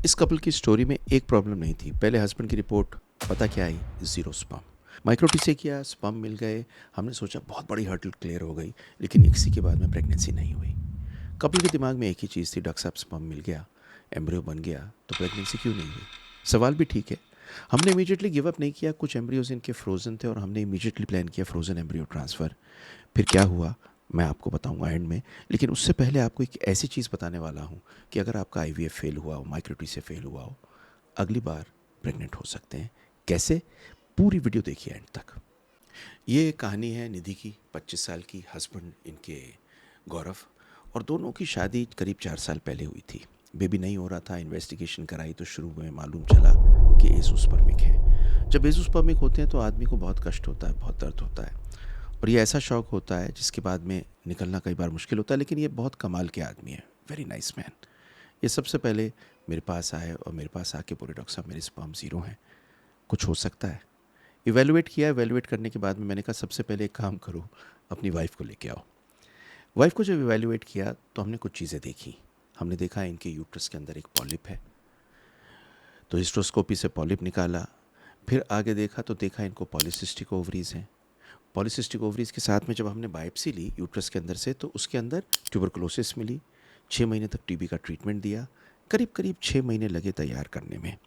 इस कपल की स्टोरी में एक प्रॉब्लम नहीं थी। पहले हस्बैंड की रिपोर्ट पता क्या आई? Zero sperm. माइक्रोटी किया, स्पर्म मिल गए। हमने सोचा बहुत बड़ी हर्डल क्लियर हो गई, लेकिन इसी के बाद में प्रेगनेंसी नहीं हुई। कपल के दिमाग में एक ही चीज़ थी, डॉक्टर साहब स्पर्म मिल गया, एम्ब्रियो बन गया, तो प्रेगनेंसी क्यों नहीं हुई? सवाल भी ठीक है। हमने इमीडिएटली गिव अप नहीं किया। कुछ एम्ब्रियोज इनके फ्रोज़न थे और हमने इमीडिएटली प्लान किया फ्रोज़न एम्ब्रियो ट्रांसफ़र। फिर क्या हुआ मैं आपको बताऊंगा एंड में, लेकिन उससे पहले आपको एक ऐसी चीज़ बताने वाला हूँ कि अगर आपका आईवीएफ फेल हुआ हो, माइक्रोटी से फेल हुआ हो, अगली बार प्रेग्नेंट हो सकते हैं। कैसे? पूरी वीडियो देखिए एंड तक। ये कहानी है निधि की, 25 साल की, हस्बैंड इनके गौरव, और दोनों की शादी करीब 4 साल पहले हुई थी। बेबी नहीं हो रहा था। इन्वेस्टिगेशन कराई तो शुरू में मालूम चला कि एजोस्पर्मिक है। जब एजोस्पर्मिक होते हैं तो आदमी को बहुत कष्ट होता है, बहुत दर्द होता है, और ये ऐसा शौक होता है जिसके बाद में निकलना कई बार मुश्किल होता है। लेकिन ये बहुत कमाल के आदमी है, वेरी नाइस मैन। ये सबसे पहले मेरे पास आए और मेरे पास आके बोले, डॉक्टर साहब मेरे स्पर्म ज़ीरो हैं, कुछ हो सकता है? इवेलुएट किया। इवेलुएट करने के बाद में मैंने कहा सबसे पहले एक काम करो, अपनी वाइफ को लेके आओ। वाइफ को जब इवेलुएट किया तो हमने कुछ चीज़ें देखी। हमने देखा इनके यूट्रस के अंदर एक पॉलिप है, तो हिस्ट्रोस्कोपी से पॉलिप निकाला। फिर आगे देखा तो देखा इनको पॉलीसिस्टिक ओवरीज़ हैं। पॉलीसिस्टिक ओवरीज़ के साथ में जब हमने बायोप्सी ली यूट्रस के अंदर से, तो उसके अंदर ट्यूबरकुलोसिस मिली। 6 महीने तक टीबी का ट्रीटमेंट दिया। करीब करीब 6 महीने लगे तैयार करने में।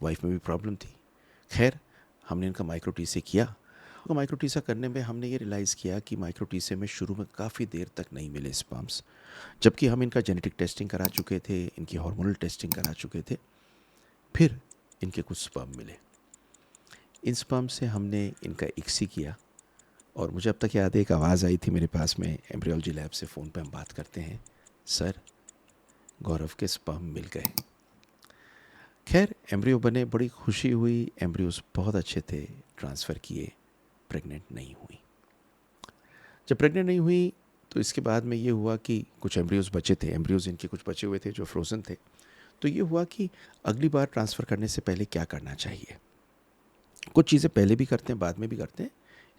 वाइफ में भी प्रॉब्लम थी। खैर, हमने इनका माइक्रोटीसे किया। तो माइक्रोटीसा करने में हमने ये रियलाइज़ किया कि माइक्रोटीसे में शुरू में काफ़ी देर तक नहीं मिले स्पर्म्स, जबकि हम इनका जेनेटिक टेस्टिंग करा चुके थे, इनकी हार्मोनल टेस्टिंग करा चुके थे। फिर इनके कुछ स्पर्म मिले। इन स्पर्म से हमने इनका इक्सी किया, और मुझे अब तक याद है एक आवाज़ आई थी मेरे पास में, एम्ब्रियोलॉजी लैब से फ़ोन पे हम बात करते हैं, सर गौरव के स्पर्म मिल गए। खैर, एम्ब्रियो बने, बड़ी खुशी हुई। एम्ब्रियोज बहुत अच्छे थे, ट्रांसफ़र किए, प्रेग्नेंट नहीं हुई। जब प्रेग्नेंट नहीं हुई तो इसके बाद में ये हुआ कि कुछ एम्ब्रियोज बचे थे, एम्ब्रियोज इनके कुछ बचे हुए थे जो फ्रोज़न थे। तो ये हुआ कि अगली बार ट्रांसफ़र करने से पहले क्या करना चाहिए। कुछ चीज़ें पहले भी करते हैं, बाद में भी करते हैं।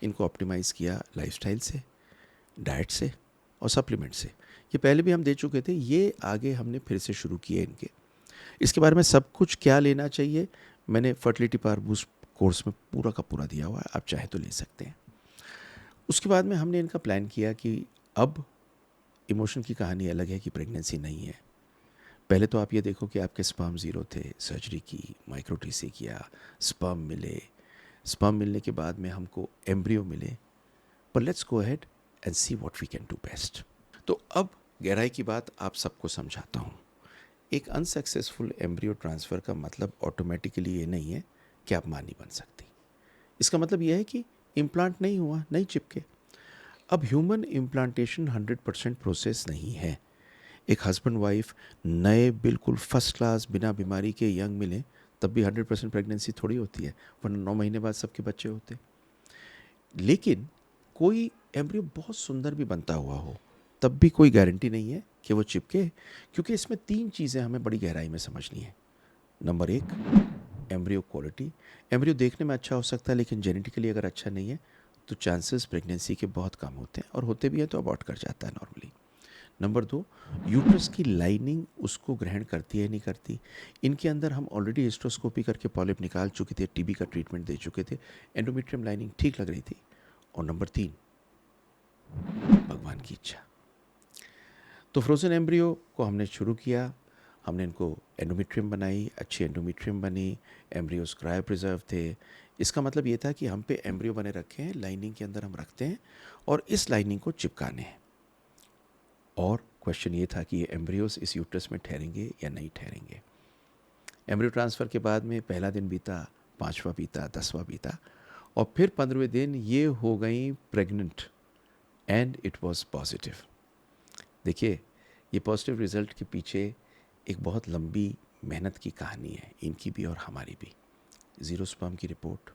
इनको ऑप्टिमाइज़ किया लाइफस्टाइल से, डाइट से और सप्लीमेंट से। ये पहले भी हम दे चुके थे, ये आगे हमने फिर से शुरू किए इनके। इसके बारे में सब कुछ क्या लेना चाहिए मैंने फर्टिलिटी पावर बूस्ट कोर्स में पूरा का पूरा दिया हुआ है, आप चाहे तो ले सकते हैं। उसके बाद में हमने इनका प्लान किया कि अब इमोशन की कहानी अलग है कि प्रेगनेंसी नहीं है। पहले तो आप ये देखो कि आपके स्पर्म ज़ीरो थे, सर्जरी की, माइक्रोटीसी किया, स्पर्म मिले। स्पर्म मिलने के बाद में हमको एम्ब्रियो मिले। पर let's go ahead and see what we can do best. तो अब गहराई की बात आप सबको समझाता हूँ। एक अनसक्सेसफुल एम्ब्रियो ट्रांसफ़र का मतलब ऑटोमेटिकली ये नहीं है कि आप मां नहीं बन सकती। इसका मतलब यह है कि इम्प्लांट नहीं हुआ, नहीं चिपके। अब ह्यूमन इम्प्लांटेशन 100% प्रोसेस नहीं है। एक हस्बैंड वाइफ नए बिल्कुल फर्स्ट क्लास बिना बीमारी के यंग मिले तब भी 100% प्रेगनेंसी थोड़ी होती है, वरना 9 महीने बाद सबके बच्चे होते। लेकिन कोई एम्ब्रियो बहुत सुंदर भी बनता हुआ हो, तब भी कोई गारंटी नहीं है कि वो चिपके, क्योंकि इसमें 3 चीज़ें हमें बड़ी गहराई में समझनी है। Number 1, embryo quality. एम्ब्रियो देखने में अच्छा हो सकता है, लेकिन जेनेटिकली अगर अच्छा नहीं है तो चांसेस प्रेगनेंसी के बहुत कम होते हैं, और होते भी हैं तो अबॉर्ट कर जाता है नॉर्मली। नंबर 2, यूट्रस की लाइनिंग उसको ग्रहण करती है नहीं करती। इनके अंदर हम ऑलरेडी हिस्ट्रोस्कोपी करके पॉलिप निकाल चुके थे, टीबी का ट्रीटमेंट दे चुके थे, एंडोमेट्रियम लाइनिंग ठीक लग रही थी। और नंबर 3, भगवान की इच्छा। तो फ्रोज़न एम्ब्रियो को हमने शुरू किया। हमने इनको एंडोमेट्रियम बनाई, अच्छी एंडोमेट्रियम बनी, एम्ब्रियोज क्रायो प्रिजर्व थे। इसका मतलब ये था कि हम पे एम्ब्रियो बने रखे हैं, लाइनिंग के अंदर हम रखते हैं और इस लाइनिंग को चिपकाने हैं। और क्वेश्चन ये था कि ये एम्ब्रियोज इस यूट्रस में ठहरेंगे या नहीं ठहरेंगे। एम्ब्रियो ट्रांसफ़र के बाद में पहला दिन बीता, 5वां बीता, 10वां बीता, और फिर 15वें दिन ये हो गई pregnant, and it was positive. देखिए, ये पॉजिटिव रिजल्ट के पीछे एक बहुत लंबी मेहनत की कहानी है, इनकी भी और हमारी भी। ज़ीरो स्पर्म की रिपोर्ट,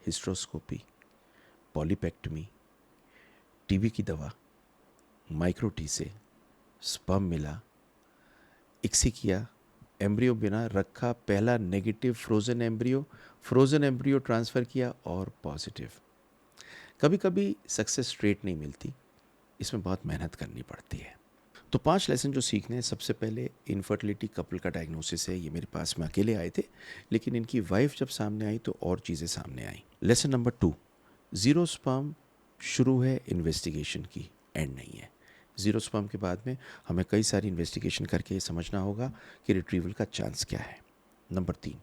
हिस्ट्रोस्कोपी, पॉलीपेक्टमी, टीबी की दवा, माइक्रोटी से स्पर्म मिला, इक्सी किया, एम्ब्रियो बिना रखा, पहला नेगेटिव फ्रोज़न एम्ब्रियो ट्रांसफ़र किया और पॉजिटिव। कभी कभी सक्सेस स्ट्रेट नहीं मिलती, इसमें बहुत मेहनत करनी पड़ती है। तो 5 लेसन जो सीखने हैं, सबसे पहले इनफर्टिलिटी कपल का डायग्नोसिस है। ये मेरे पास में अकेले आए थे, लेकिन इनकी वाइफ जब सामने आई तो और चीज़ें सामने आई। लेसन नंबर 2, ज़ीरो स्पर्म शुरू है इन्वेस्टिगेशन की, एंड नहीं है। ज़ीरो स्पर्म के बाद में हमें कई सारी इन्वेस्टिगेशन करके ये समझना होगा कि रिट्रीवल का चांस क्या है। नंबर 3,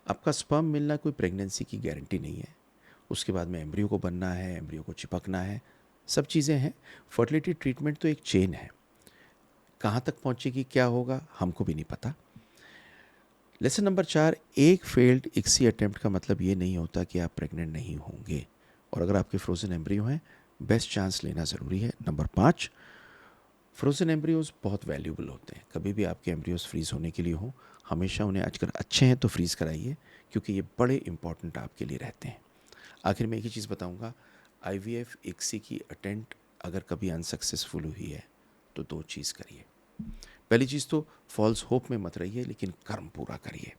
आपका स्पर्म मिलना कोई प्रेगनेंसी की गारंटी नहीं है। उसके बाद में एम्ब्रियो को बनना है, एम्ब्रियो को चिपकना है, सब चीज़ें हैं। फर्टिलिटी ट्रीटमेंट तो एक चेन है, कहाँ तक पहुँचेगी, क्या होगा, हमको भी नहीं पता। लेसन नंबर 4, एक फेल्ड इक्सी अटेम्प्ट का मतलब ये नहीं होता कि आप प्रेग्नेंट नहीं होंगे, और अगर आपके फ्रोज़न एम्ब्रियो हैं, बेस्ट चांस लेना ज़रूरी है। नंबर 5, फ्रोज़न एम्ब्रियोज़ बहुत वैल्यूबल होते हैं। कभी भी आपके एम्ब्रियोज़ फ्रीज़ होने के लिए हो, हमेशा उन्हें, आजकल अच्छे हैं तो फ्रीज़ कराइए, क्योंकि ये बड़े इंपॉर्टेंट आपके लिए रहते हैं। आखिर में एक ही चीज़ बताऊंगा, आईवीएफ इक्सी की अटेम्प्ट अगर कभी अनसक्सेसफुल हुई है तो 2 चीज़ करिए। पहली चीज़ तो फॉल्स होप में मत रहिए, लेकिन कर्म पूरा करिए।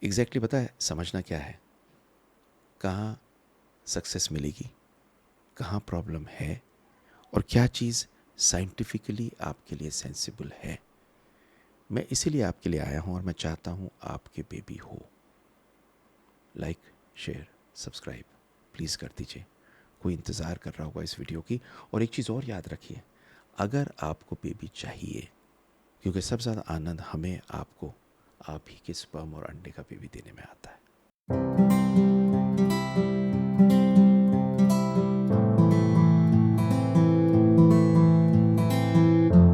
एग्जैक्टली पता है समझना क्या है, कहाँ सक्सेस मिलेगी, कहाँ प्रॉब्लम है, और क्या चीज़ साइंटिफिकली आपके लिए सेंसिबल है। मैं इसीलिए आपके लिए आया हूँ, और मैं चाहता हूँ आपके बेबी हो। लाइक, शेयर, सब्सक्राइब प्लीज़ कर दीजिए। कोई इंतज़ार कर रहा होगा इस वीडियो की। और एक चीज़ और याद रखिए, अगर आपको बेबी चाहिए, क्योंकि सबसे ज़्यादा आनंद हमें आपको आप ही के स्पर्म और अंडे का बेबी देने में आता है।